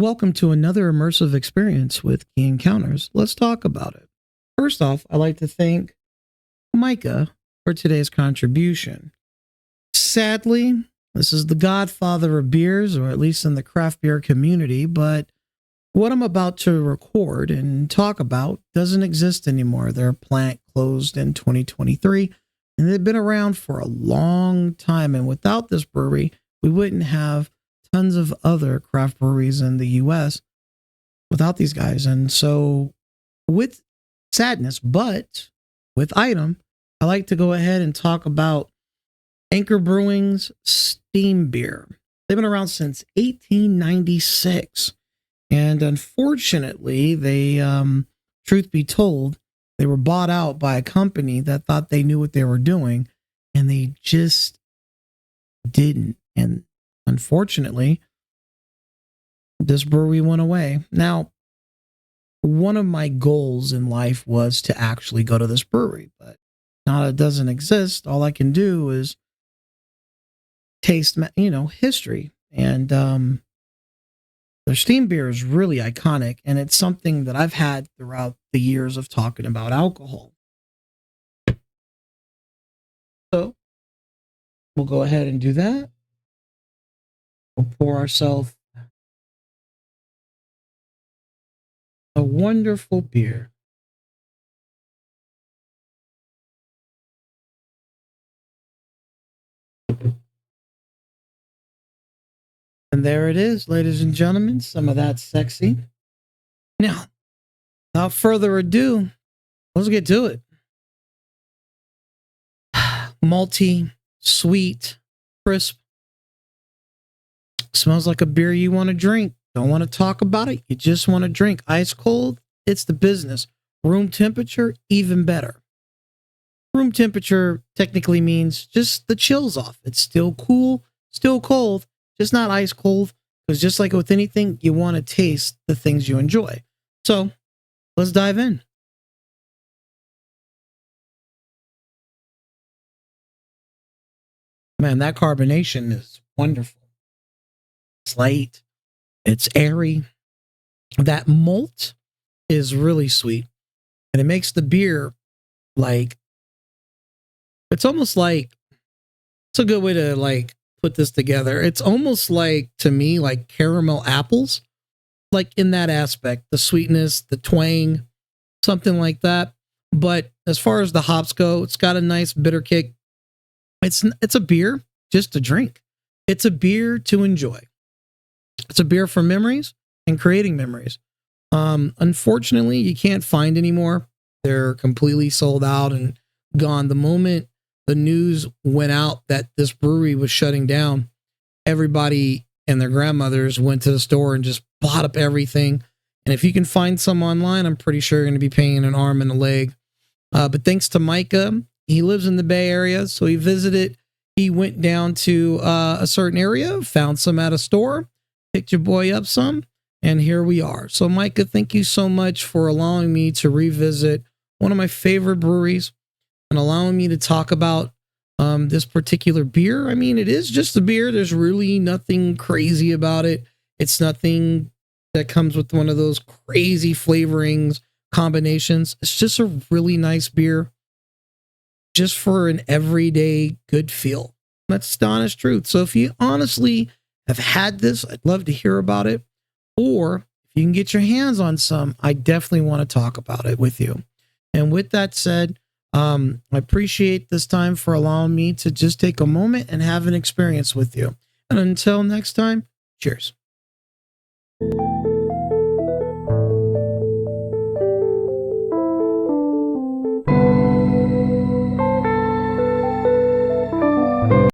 welcome to another immersive experience with Key Encounters. Let's talk about it. First off, I'd like to thank Micah for today's contribution. Sadly, this is the godfather of beers, or at least in the craft beer community, but what I'm about to record and talk about doesn't exist anymore. Their plant closed in 2023, and they've been around for a long time. And without this brewery, we wouldn't have tons of other craft breweries in the US without these guys. And so, with sadness, but with item, I like to go ahead and talk about Anchor Brewing's Steam Beer. They've been around since 1896. And unfortunately, they, truth be told, they were bought out by a company that thought they knew what they were doing, and they just didn't. And unfortunately, this brewery went away. Now, one of my goals in life was to actually go to this brewery, but now that it doesn't exist, all I can do is taste, history. And their steam beer is really iconic, and it's something that I've had throughout the years of talking about alcohol. So we'll go ahead and do that. We'll pour ourselves a wonderful beer. And there it is, ladies and gentlemen, some of that sexy. Now, without further ado, let's get to it. Malty, sweet, crisp. Smells like a beer you want to drink. Don't want to talk about it. You just want to drink. Ice cold, it's the business. Room temperature, even better. Room temperature technically means just the chills off. It's still cool, still cold, just not ice cold. Because just like with anything, you want to taste the things you enjoy. So let's dive in. Man, that carbonation is wonderful. It's light. It's airy. That malt is really sweet. And it makes the beer like, it's almost like, it's a good way to like put this together. It's almost like, to me, like caramel apples, like in that aspect, the sweetness, the twang, something like that. But as far as the hops go, it's got a nice bitter kick. It's a beer just to drink. It's a beer to enjoy. It's a beer for memories and creating memories. Unfortunately, you can't find anymore. They're completely sold out and gone. The moment the news went out that this brewery was shutting down, everybody and their grandmothers went to the store and just bought up everything. And if you can find some online, I'm pretty sure you're going to be paying an arm and a leg. But thanks to Micah, he lives in the Bay Area, so he visited. He went down to a certain area, found some at a store, picked your boy up some, and here we are. So Micah, thank you so much for allowing me to revisit one of my favorite breweries and allowing me to talk about this particular beer. I mean, it is just a beer. There's really nothing crazy about it. It's nothing that comes with one of those crazy flavorings, combinations. It's just a really nice beer just for an everyday good feel. That's the honest truth. So if you honestly have had this, I'd love to hear about it. Or if you can get your hands on some, I definitely want to talk about it with you. And with that said, I appreciate this time for allowing me to just take a moment and have an experience with you. And until next time, cheers.